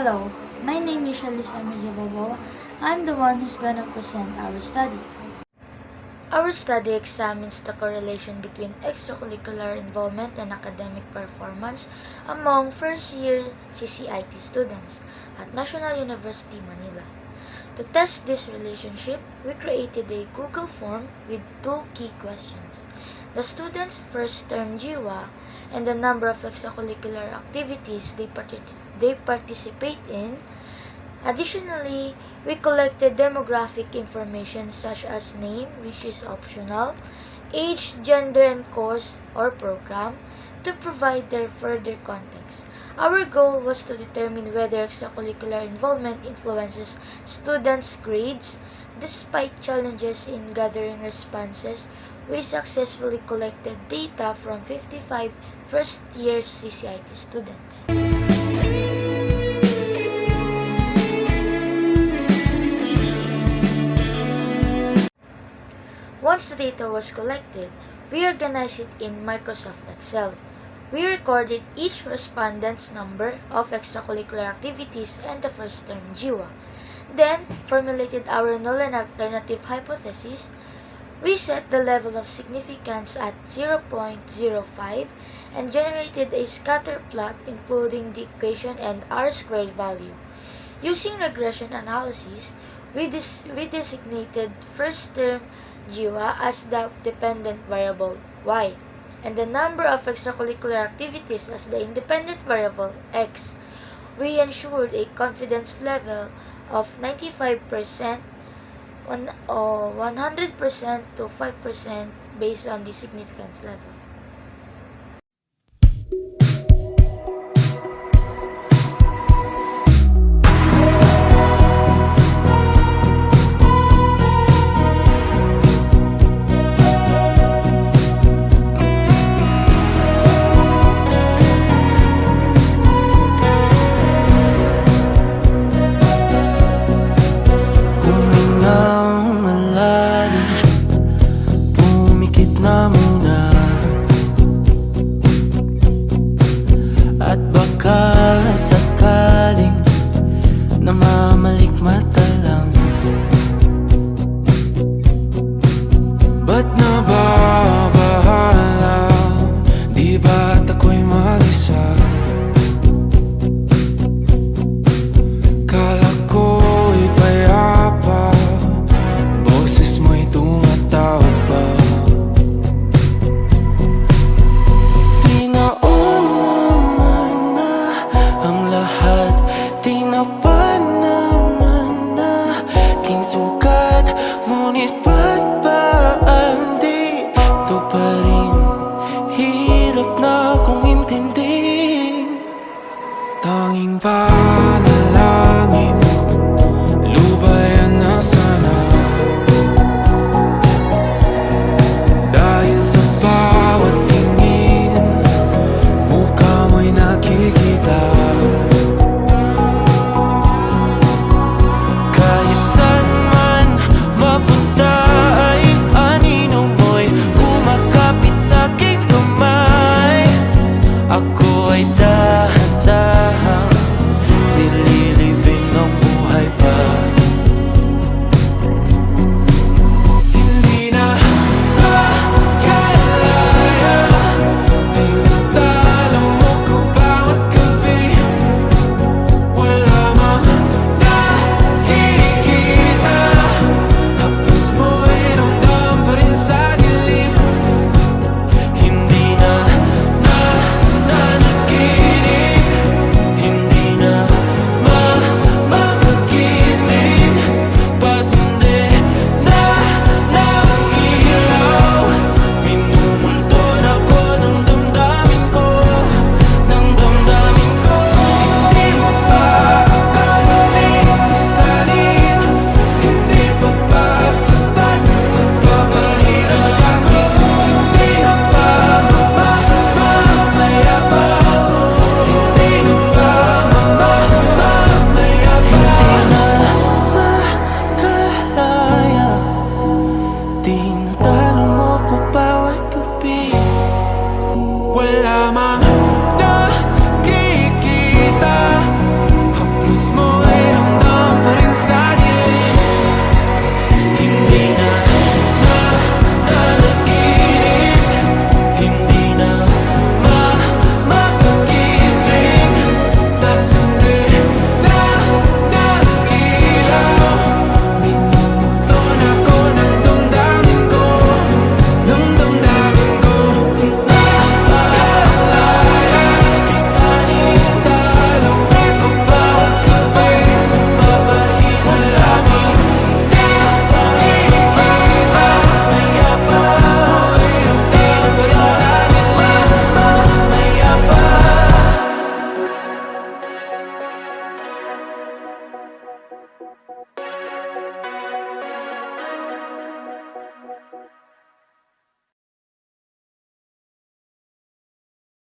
Hello, my name is Shalisa Medjababawa. I'm the one who's gonna present our study. Our study examines the correlation between extracurricular involvement and academic performance among first-year CCIT students at National University, Manila. To test this relationship, we created a Google form with two key questions: the students' first term GWA and the number of extracurricular activities they participate in. Additionally, we collected demographic information such as name, which is optional, age, gender, and course or program to provide their further context. Our goal was to determine whether extracurricular involvement influences students' grades. Despite challenges in gathering responses, we successfully collected data from 55 first-year CCIT students. Once the data was collected, we organized it in Microsoft Excel. We recorded each respondent's number of extracurricular activities and the first term GWA. Then, formulated our null and alternative hypothesis. We set the level of significance at 0.05 and generated a scatter plot including the equation and R-squared value. Using regression analysis, we designated first term GWA as the dependent variable y, and the number of extracurricular activities as the independent variable x. We ensured a confidence level of 95%, 100% to 5% based on the significance level. At baka sakaling namamalikmata lang, ba't nababahala? Di ba't ako'y mag-isa? Kala ko'y payapa, boses mo'y tumatawag pa. Tinapan naman na aking sugat, ngunit ba't ba di ito pa rin? Hirap na akong intindihin. Tanging panalangin, lubayan na sana. Dahil sa bawat tingin, mukha mo'y nakikita. Ako ay dahan-dahan nililibing ng buhay pa. Hindi na makalaya, tinatalo mo ko bawat gabi. Wala mang nakikita, hapos mo'y ramdam pa rin sa dilim. Hindi na nanaginip,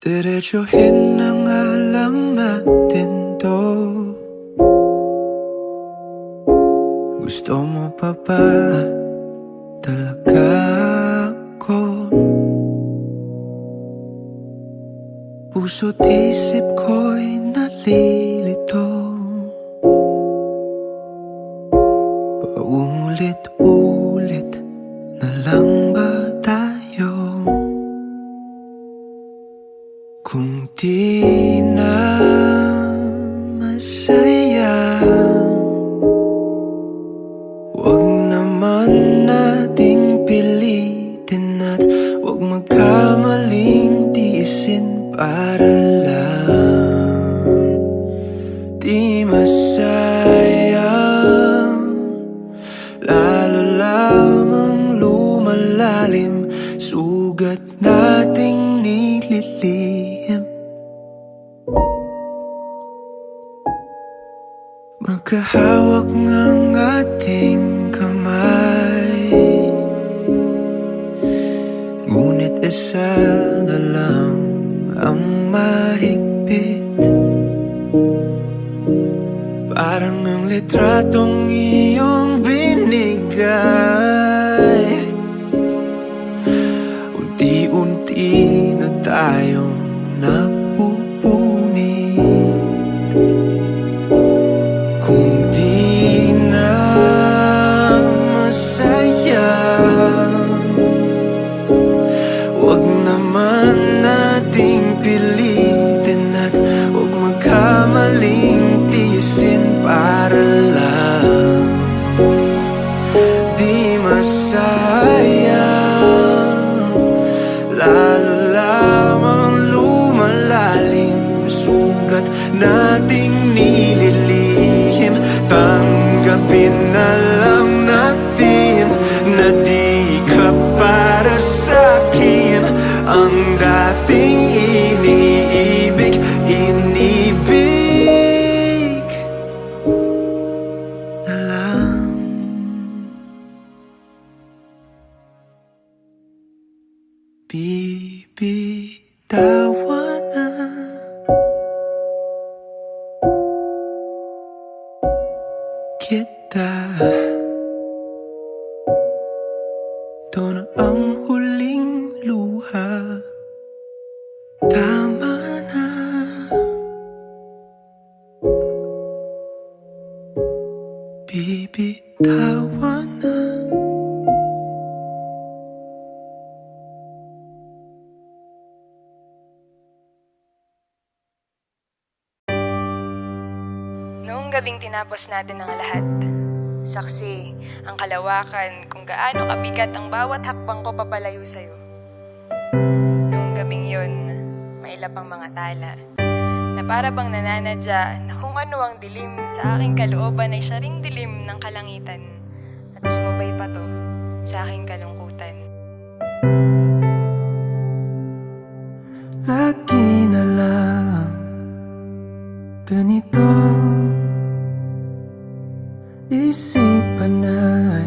Diretsuhin na nga lang natin to. Gusto mo pa ba talaga ko? Puso't isip ko'y nalilito. Paulit-ulit na lang ba tayo? Kung di na masaya, wag naman nating pilitin at wag magkamaling tiisin para lang di masayang. Lalo lamang lumalalim sugat nating nililihim. Magkahawak ng ating kamay, ngunit isa na lang ang mahigpit. Parang ang litratong iyong binigay, unti-unti na tayong napupunit. Kung di na masaya, wag naman nating pilitin at wag magkamaling tiisin para lang di masayang. Lalo lamang lumalalim sugat nating nililihim. Tanggapin na lang natin na di ka para sa'kin. Ang dating iniibig, inibig na lang. Bibitawan na kita. Ito na ang huling luha. Tama na. Bibitawan na. Noong gabing tinapos natin ang lahat, saksi ang kalawakan kung gaano kabigat ang bawat hakbang ko papalayo sa'yo. Noong gabing yun, mailap ang mga tala, na para bang nananadya na kung ano ang dilim sa aking kalooban ay siya ring dilim ng kalangitan, at sumabay pa to sa aking kalungkutan. Lagi na lang ganito, isipan ay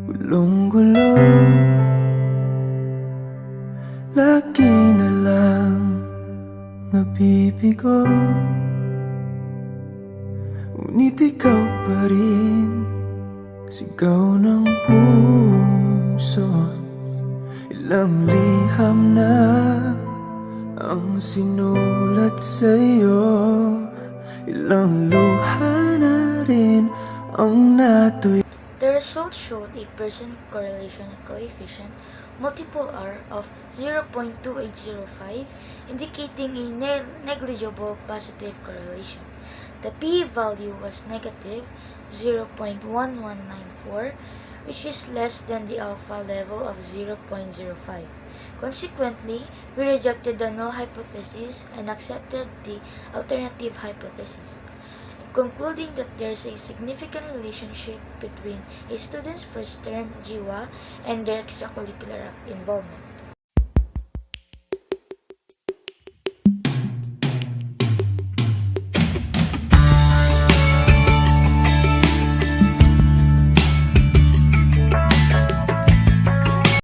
gulong-gulo. Lagi na lang nabibigo, ngunit ikaw pa rin sigaw ng puso. Ilang liham na ang sinulat sa'yo, ilang luha na rin ang natuloy. The results showed a percent correlation coefficient multiple R of 0.2805, indicating a negligible positive correlation. The p-value was negative 0.1194, which is less than the alpha level of 0.05. Consequently, we rejected the null hypothesis and accepted the alternative hypothesis, concluding that there is a significant relationship between a student's first term GWA and their extracurricular involvement.